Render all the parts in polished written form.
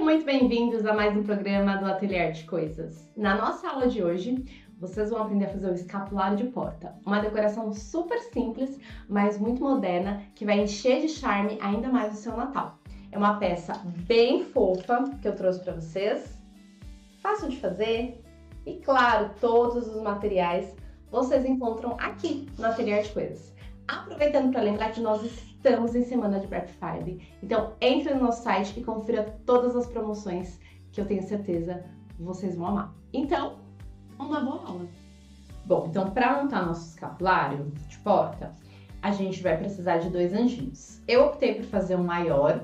muito bem-vindos a mais um programa do Ateliê Arte Coisas. Na nossa aula de hoje, vocês vão aprender a fazer o escapulário de porta. Uma decoração super simples, mas muito moderna, que vai encher de charme ainda mais o seu Natal. É uma peça bem fofa que eu trouxe para vocês, fácil de fazer e, claro, todos os materiais vocês encontram aqui no Ateliê Arte Coisas. Aproveitando para lembrar que nós estamos em semana de Black Friday, então entre no nosso site e confira todas as promoções que eu tenho certeza vocês vão amar. Então, uma boa aula! Bom, então para montar nosso escapulário de porta, a gente vai precisar de 2 anjinhos. Eu optei por fazer um maior,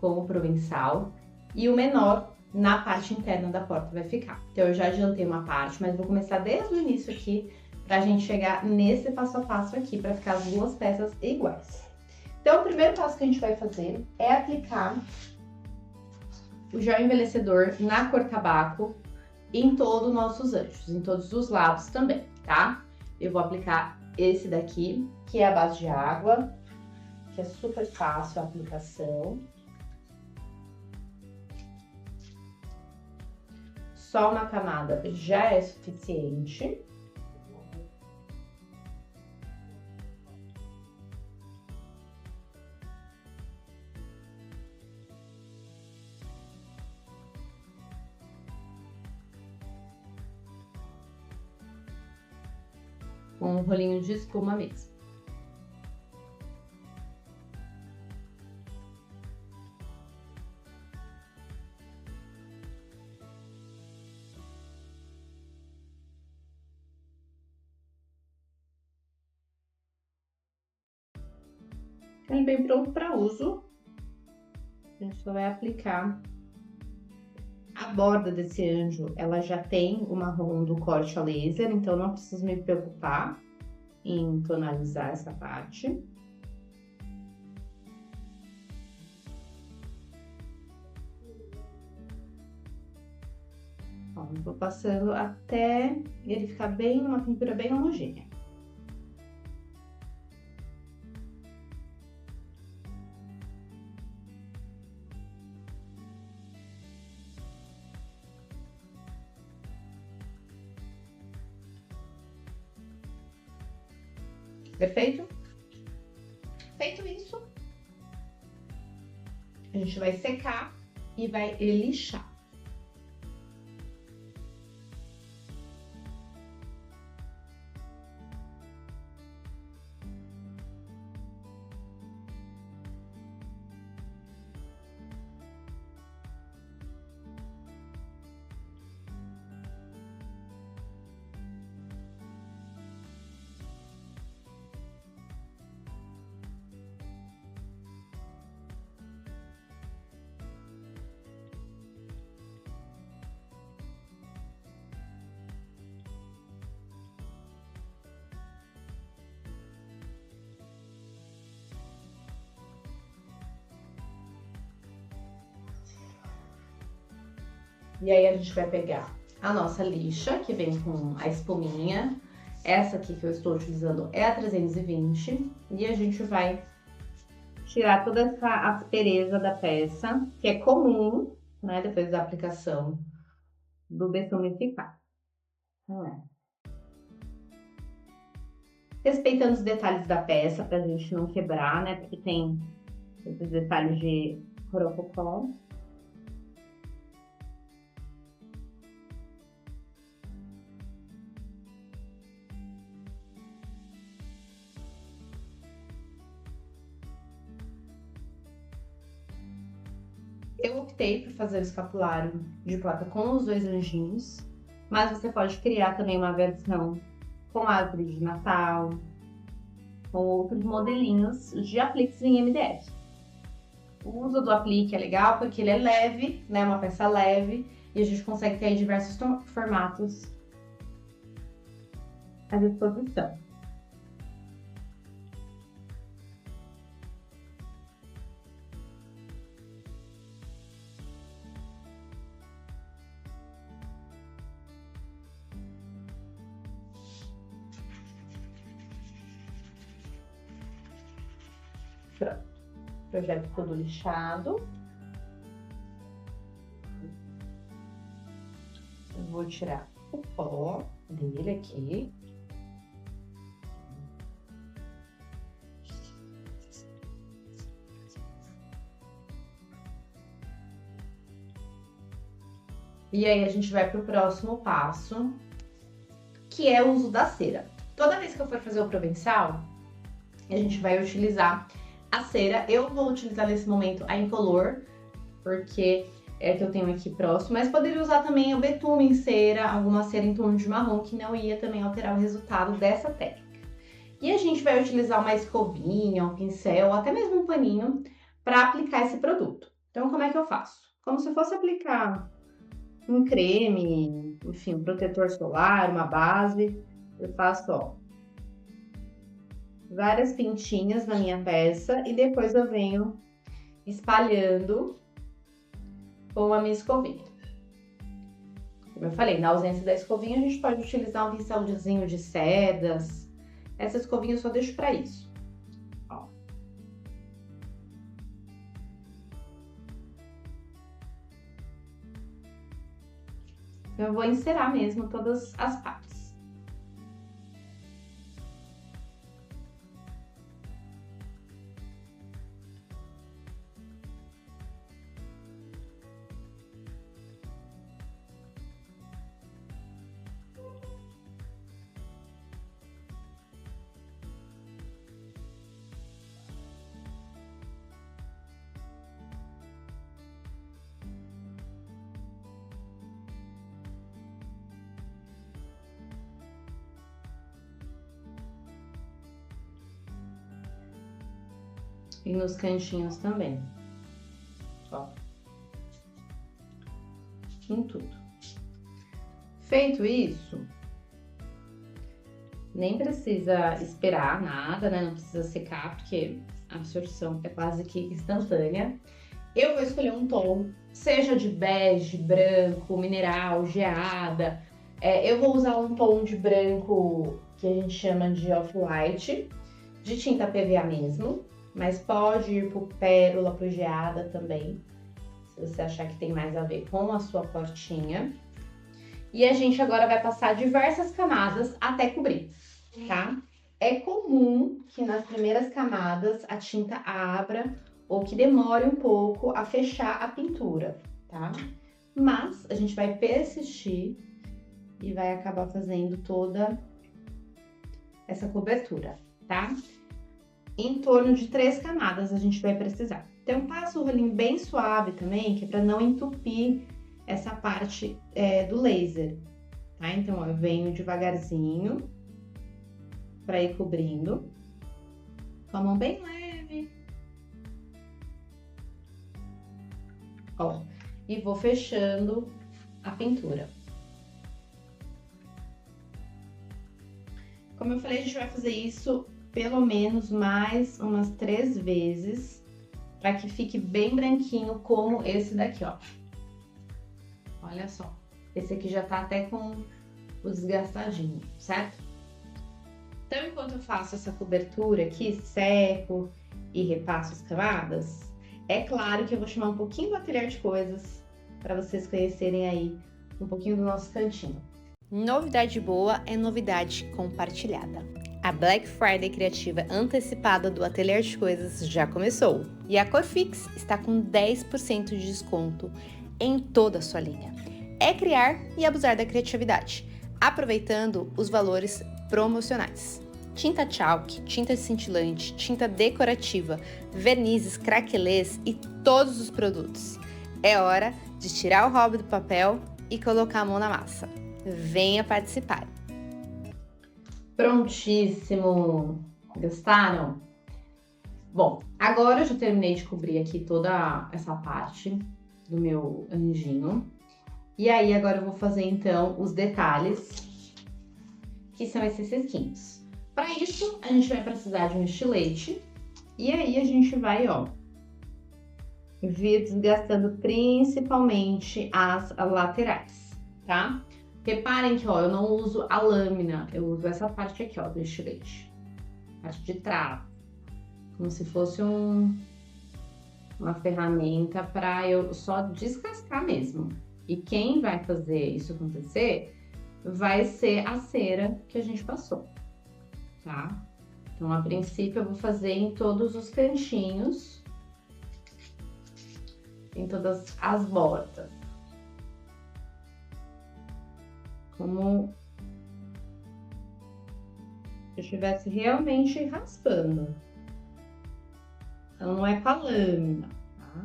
com o provençal, e o menor na parte interna da porta vai ficar. Então eu já adiantei uma parte, mas vou começar desde o início aqui, pra gente chegar nesse passo a passo aqui, pra ficar as duas peças iguais. Então, o primeiro passo que a gente vai fazer é aplicar o gel envelhecedor na cor tabaco em todos os nossos anjos, em todos os lados também, tá? Eu vou aplicar esse daqui, que é a base de água, que é super fácil a aplicação. Só uma camada já é suficiente. Com um rolinho de espuma mesmo. Ele vem pronto para uso. A gente só vai aplicar. A borda desse anjo, ela já tem o marrom do corte a laser, então não preciso me preocupar em tonalizar essa parte. Ó, vou passando até ele ficar bem, uma pintura bem homogênea. Perfeito? Feito isso, a gente vai secar e vai lixar. E aí a gente vai pegar a nossa lixa, que vem com a espuminha. Essa aqui que eu estou utilizando é a 320. E a gente vai tirar toda essa aspereza da peça, que é comum, né, depois da aplicação do dessumificado. Respeitando os detalhes da peça, pra gente não quebrar, né, porque tem esses detalhes de rococó. Eu optei por fazer o escapulário de placa com os 2 anjinhos, mas você pode criar também uma versão com árvore de Natal, com outros modelinhos de apliques em MDF. O uso do aplique é legal porque ele é leve, né, uma peça leve, e a gente consegue ter aí diversos formatos à disposição. Pronto, projeto todo lixado. vou tirar o pó dele aqui. E aí a gente vai pro próximo passo, que é o uso da cera. Toda vez que eu for fazer o provençal, a gente vai utilizar a cera. Eu vou utilizar nesse momento a Incolor, porque é a que eu tenho aqui próximo, mas poderia usar também o betume em cera, alguma cera em tom de marrom, que não ia também alterar o resultado dessa técnica. E a gente vai utilizar uma escovinha, um pincel, ou até mesmo um paninho, para aplicar esse produto. Então, como é que eu faço? Como se fosse aplicar um creme, enfim, um protetor solar, uma base. Eu faço, ó, várias pintinhas na minha peça e depois eu venho espalhando com a minha escovinha. Como eu falei, na ausência da escovinha, a gente pode utilizar um pincelzinho de cerdas. Essa escovinha eu só deixo para isso. Ó. Eu vou encerar mesmo todas as partes. E nos cantinhos também. Ó. Em tudo. Feito isso, nem precisa esperar nada, né? Não precisa secar, porque a absorção é quase que instantânea. Eu vou escolher um tom, seja de bege, branco, mineral, geada. Eu vou usar um tom de branco que a gente chama de off-white, de tinta PVA mesmo. Mas pode ir pro pérola, pro geada também, se você achar que tem mais a ver com a sua portinha. E a gente agora vai passar diversas camadas até cobrir, tá? É comum que nas primeiras camadas a tinta abra ou que demore um pouco a fechar a pintura, tá? Mas a gente vai persistir e vai acabar fazendo toda essa cobertura, tá? Em torno de 3 camadas a gente vai precisar. Então, passa o rolinho bem suave também, que é para não entupir essa parte do laser, tá? Então, ó, eu venho devagarzinho para ir cobrindo, com a mão bem leve. Ó, e vou fechando a pintura. Como eu falei, a gente vai fazer isso pelo menos mais umas 3 vezes, para que fique bem branquinho como esse daqui, ó. Olha só, esse aqui já tá até com o desgastadinho, certo? Então, enquanto eu faço essa cobertura aqui, seco e repasso as camadas, é claro que eu vou chamar um pouquinho do Ateliê de Coisas para vocês conhecerem aí um pouquinho do nosso cantinho. Novidade boa é novidade compartilhada. A Black Friday criativa antecipada do Ateliê de Coisas já começou. E a Corfix está com 10% de desconto em toda a sua linha. É criar e abusar da criatividade, aproveitando os valores promocionais. Tinta chalk, tinta cintilante, tinta decorativa, vernizes, craquelês e todos os produtos. É hora de tirar o hobby do papel e colocar a mão na massa. Venha participar! Prontíssimo! Gostaram? Bom, agora eu já terminei de cobrir aqui toda essa parte do meu anjinho. E aí, agora eu vou fazer, então, os detalhes, que são esses risquinhos. Para isso, a gente vai precisar de um estilete. E aí, a gente vai, ó, vir desgastando principalmente as laterais, tá? Reparem que, ó, eu não uso a lâmina, eu uso essa parte aqui, ó, do estilete. Parte de trás. Como se fosse uma ferramenta para eu só descascar mesmo. E quem vai fazer isso acontecer vai ser a cera que a gente passou, tá? Então, a princípio, eu vou fazer em todos os cantinhos, em todas as bordas. Como se eu estivesse realmente raspando. Então, não é com a lâmina, tá?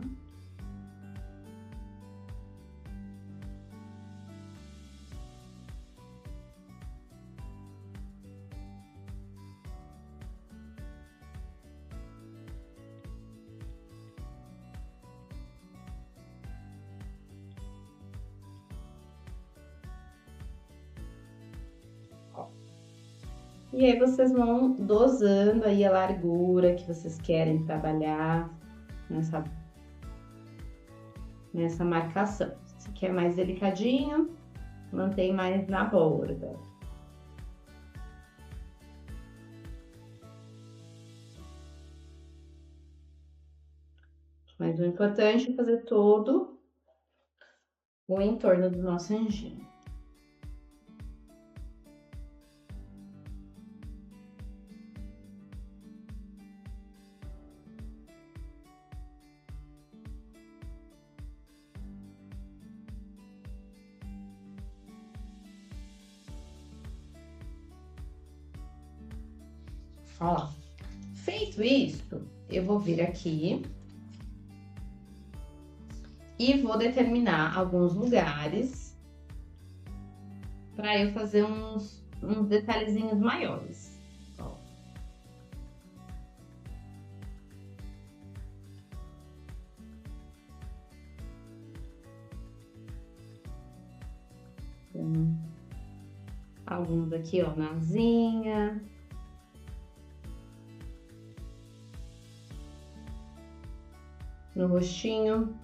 E aí vocês vão dosando aí a largura que vocês querem trabalhar nessa marcação. Se quer mais delicadinho, mantém mais na borda. Mas o importante é fazer todo o entorno do nosso anjinho. Ó, feito isso, eu vou vir aqui e vou determinar alguns lugares para eu fazer uns detalhezinhos maiores. Ó. Então, alguns aqui, ó, na asinha. No rostinho.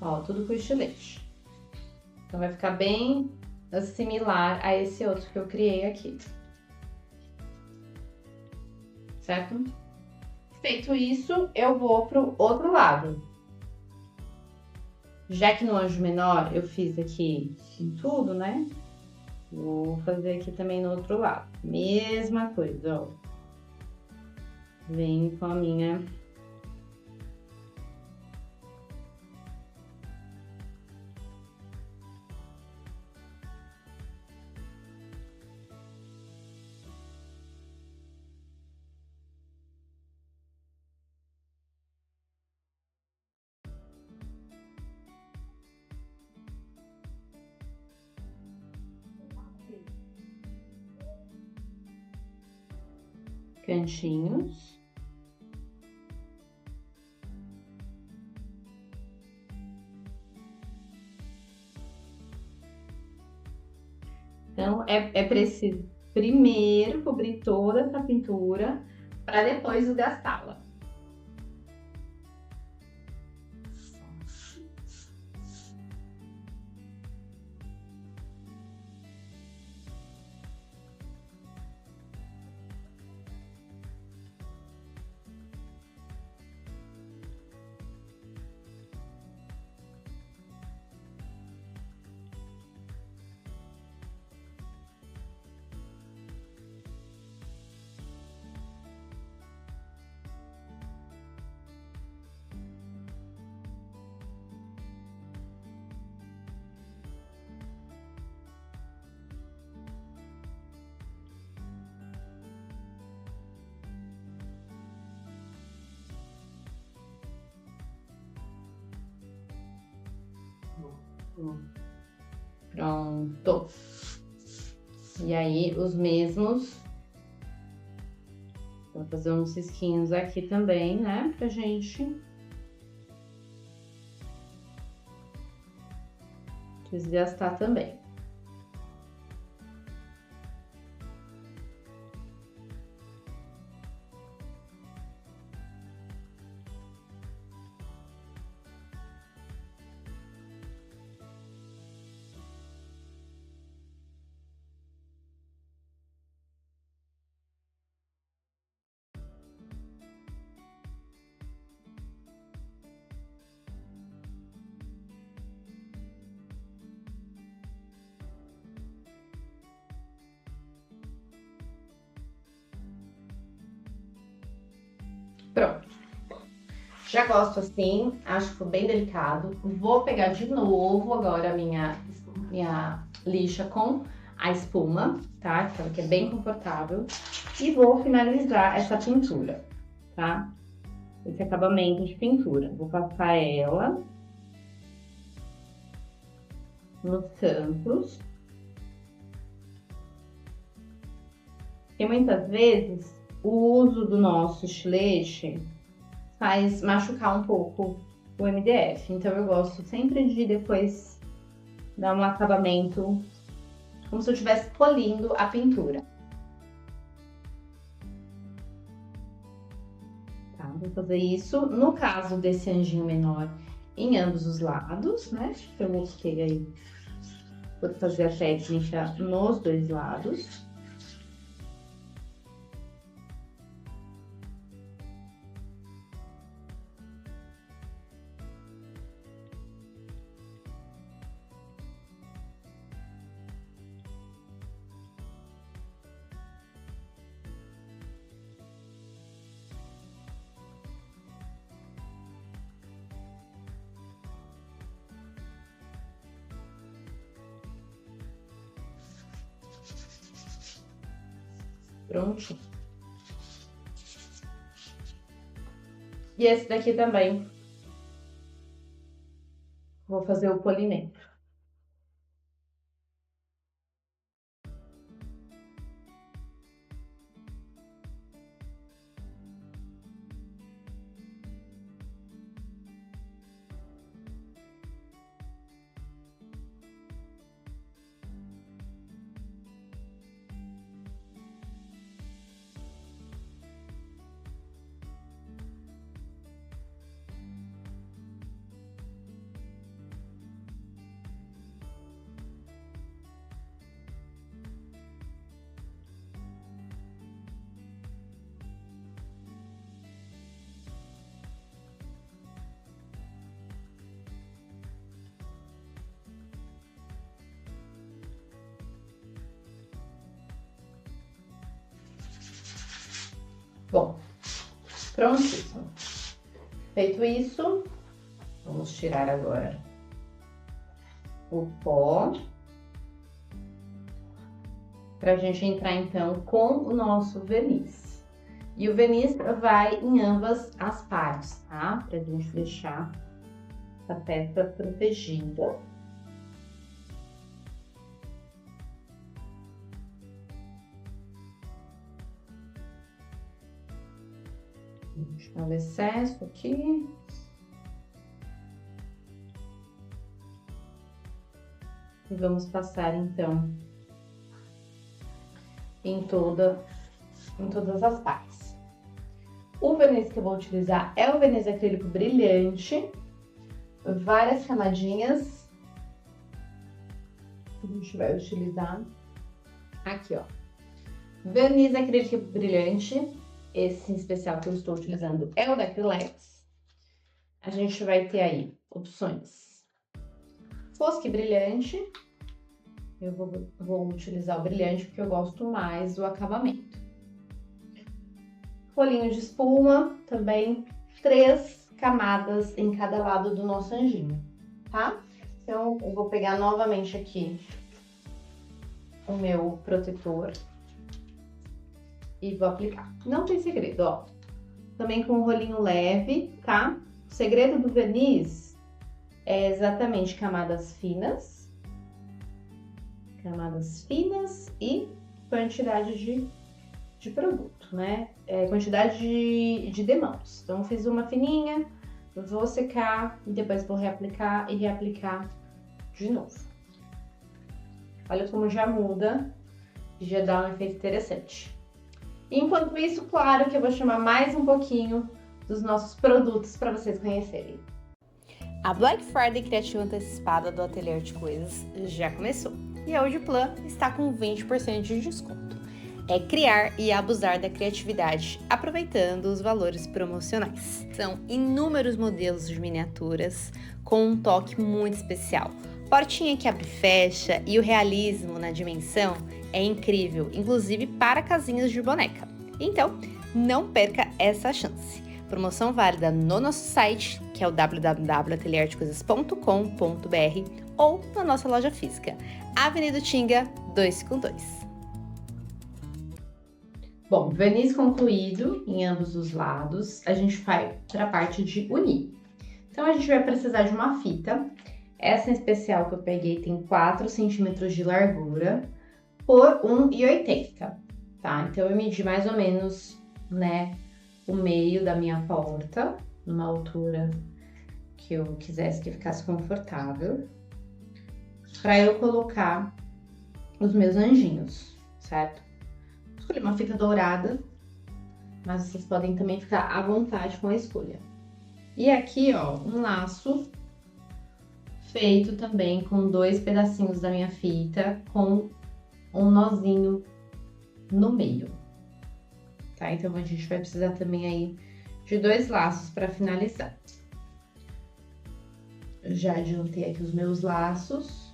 Ó, tudo com estilete. Então, vai ficar bem similar a esse outro que eu criei aqui. Certo? Feito isso, eu vou pro outro lado. Já que no anjo menor eu fiz aqui em tudo, né? Vou fazer aqui também no outro lado. Mesma coisa, ó. Venho com a minha... cantinhos. Então, é preciso primeiro cobrir toda essa pintura para depois desgastá-la. Pronto. E aí, os mesmos. Vou fazer uns risquinhos aqui também, né? Pra gente desgastar também. Pronto. Já gosto assim, acho que ficou bem delicado. Vou pegar de novo agora a minha lixa com a espuma, tá? Aquela que é bem confortável. E vou finalizar essa pintura, tá? Esse acabamento de pintura. Vou passar ela nos cantos. E muitas vezes o uso do nosso estilete faz machucar um pouco o MDF. Então eu gosto sempre de depois dar um acabamento como se eu estivesse polindo a pintura. Tá, vou fazer isso. No caso desse anjinho menor, em ambos os lados, né? Eu busquei aí por fazer a técnica nos dois lados. Pronto. E esse daqui também. Vou fazer o polimento. Bom, prontíssimo. Feito isso, vamos tirar agora o pó. Pra gente entrar então com o nosso verniz. E o verniz vai em ambas as partes, tá? Pra gente deixar a peça protegida. Deixa o excesso aqui. E vamos passar então em todas as partes. O verniz que eu vou utilizar é o verniz acrílico brilhante, várias camadinhas. A gente vai utilizar aqui, ó. Verniz acrílico brilhante. Esse em especial que eu estou utilizando é o da Acrylex. A gente vai ter aí opções fosco e brilhante. Eu vou utilizar o brilhante porque eu gosto mais do acabamento. Rolinho de espuma, também 3 camadas em cada lado do nosso anjinho, tá? Então, eu vou pegar novamente aqui o meu protetor e vou aplicar. Não tem segredo, ó. Também com um rolinho leve, tá? O segredo do verniz é exatamente camadas finas e quantidade de produto, né? Quantidade de demãos. Então, fiz uma fininha, vou secar e depois vou reaplicar e reaplicar de novo. Olha como já muda, já dá um efeito interessante. Enquanto isso, claro que eu vou chamar mais um pouquinho dos nossos produtos para vocês conhecerem. A Black Friday Criativa Antecipada do Ateliê Arte Coisas já começou e a Audiplan está com 20% de desconto. É criar e abusar da criatividade, aproveitando os valores promocionais. São inúmeros modelos de miniaturas com um toque muito especial. Portinha que abre e fecha e o realismo na dimensão é incrível, inclusive para casinhas de boneca. Então, não perca essa chance. Promoção válida no nosso site, que é o www.atelierdecoisas.com.br ou na nossa loja física, Avenida Tinga 252. Bom, verniz concluído em ambos os lados, a gente vai para a parte de unir. Então, a gente vai precisar de uma fita. Essa em especial que eu peguei tem 4 centímetros de largura por 1,80, tá? Então, eu medi mais ou menos, né, o meio da minha porta, numa altura que eu quisesse que ficasse confortável, para eu colocar os meus anjinhos, certo? Escolhi uma fita dourada, mas vocês podem também ficar à vontade com a escolha. E aqui, ó, um laço feito também com 2 pedacinhos da minha fita, com um nozinho no meio, tá? Então, a gente vai precisar também aí de 2 laços para finalizar. Eu já adiantei aqui os meus laços.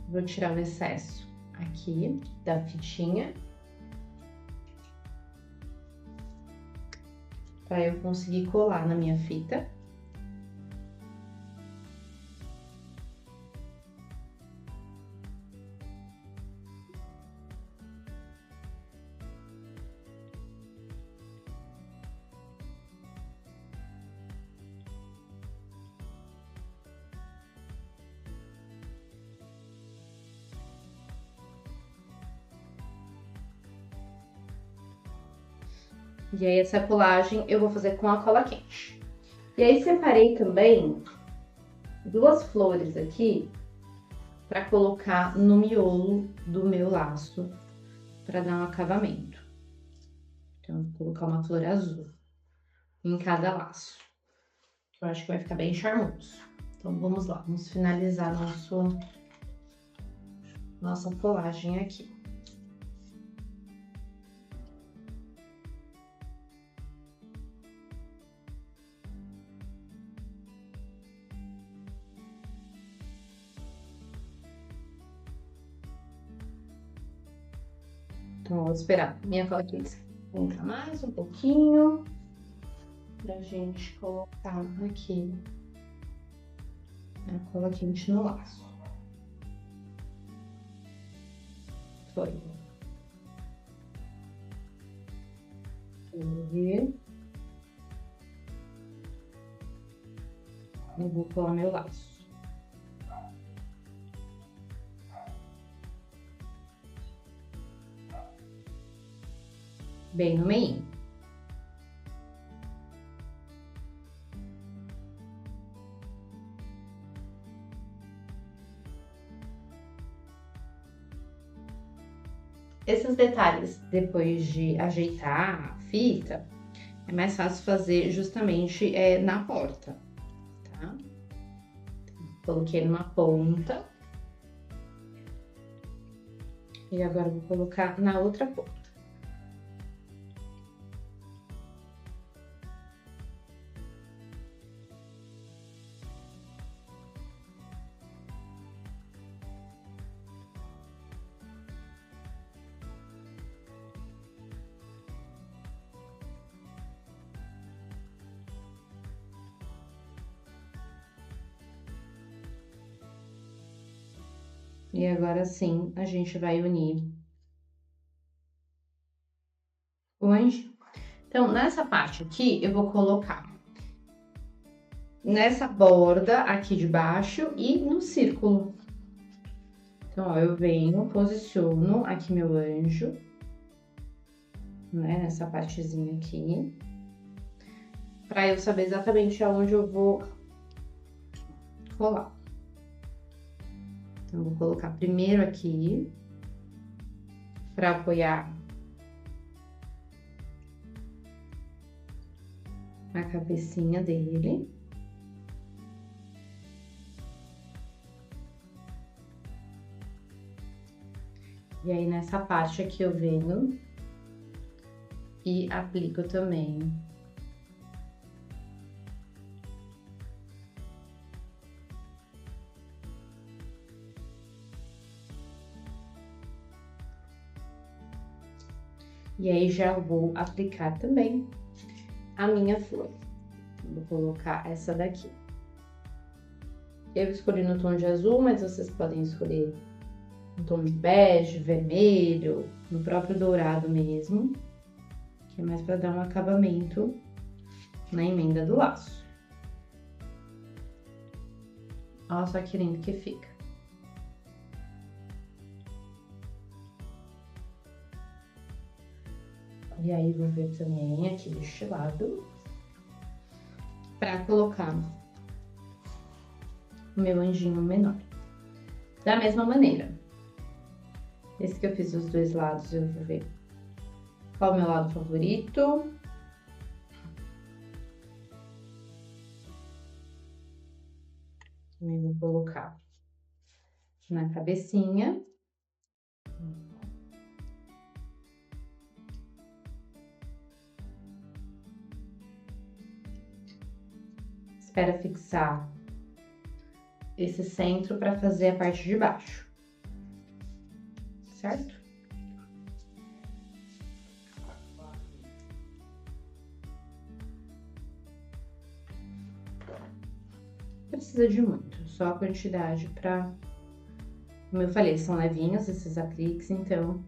Vou tirar o excesso aqui da fitinha, para eu conseguir colar na minha fita. E aí, essa colagem eu vou fazer com a cola quente. E aí, separei também 2 flores aqui para colocar no miolo do meu laço, para dar um acabamento. Então, vou colocar uma flor azul em cada laço. Eu acho que vai ficar bem charmoso. Então, vamos lá, vamos finalizar nossa colagem aqui. Então, vou esperar minha cola quente entrar mais um pouquinho, pra gente colocar aqui a cola quente no laço. Foi. Vamos ver. Eu vou colar meu laço. Bem no meio. Esses detalhes, depois de ajeitar a fita, é mais fácil fazer justamente na porta, tá? Coloquei numa ponta. E agora eu vou colocar na outra ponta. E agora sim, a gente vai unir o anjo. Então, nessa parte aqui, eu vou colocar nessa borda aqui de baixo e no círculo. Então, ó, eu venho, posiciono aqui meu anjo, né, nessa partezinha aqui, pra eu saber exatamente aonde eu vou colar. Então, vou colocar primeiro aqui, pra apoiar a cabecinha dele. E aí, nessa parte aqui, eu venho e aplico também E aí já vou aplicar também a minha flor. Vou colocar essa daqui. Eu escolhi no tom de azul, mas vocês podem escolher no tom de bege, vermelho, no próprio dourado mesmo, que é mais para dar um acabamento na emenda do laço. Olha só que lindo que fica. E aí, vou ver também aqui deste lado, para colocar o meu anjinho menor. Da mesma maneira, esse que eu fiz os dois lados, eu vou ver qual é o meu lado favorito. Também vou colocar na cabecinha. Espera fixar esse centro para fazer a parte de baixo, certo? Não precisa de muito, só a quantidade para... Como eu falei, são levinhos esses apliques, então...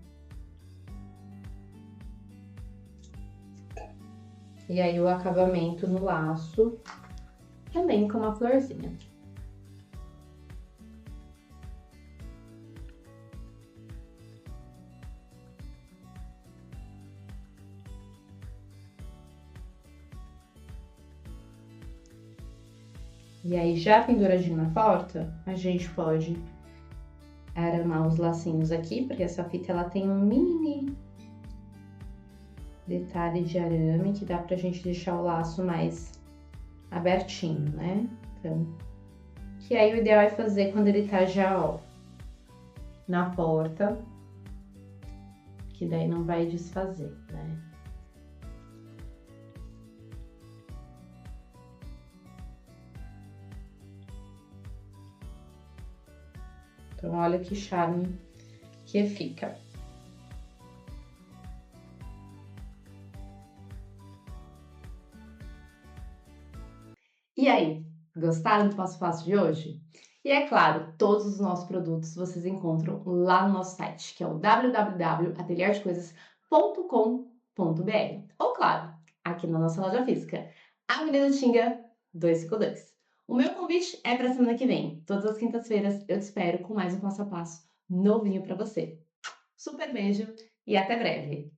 E aí o acabamento no laço, também com uma florzinha. E aí, já penduradinho na porta, a gente pode aramar os lacinhos aqui, porque essa fita ela tem um mini detalhe de arame que dá pra gente deixar o laço mais abertinho, né? Então, que aí o ideal é fazer quando ele tá já, ó, na porta, que daí não vai desfazer, né? Então, olha que charme que fica. E aí, gostaram do passo a passo de hoje? E é claro, todos os nossos produtos vocês encontram lá no nosso site, que é o www.atelierdecoisas.com.br. Ou claro, aqui na nossa loja física, Avenida Tinga 252. O meu convite é para semana que vem. Todas as quintas-feiras eu te espero com mais um passo a passo novinho para você. Super beijo e até breve!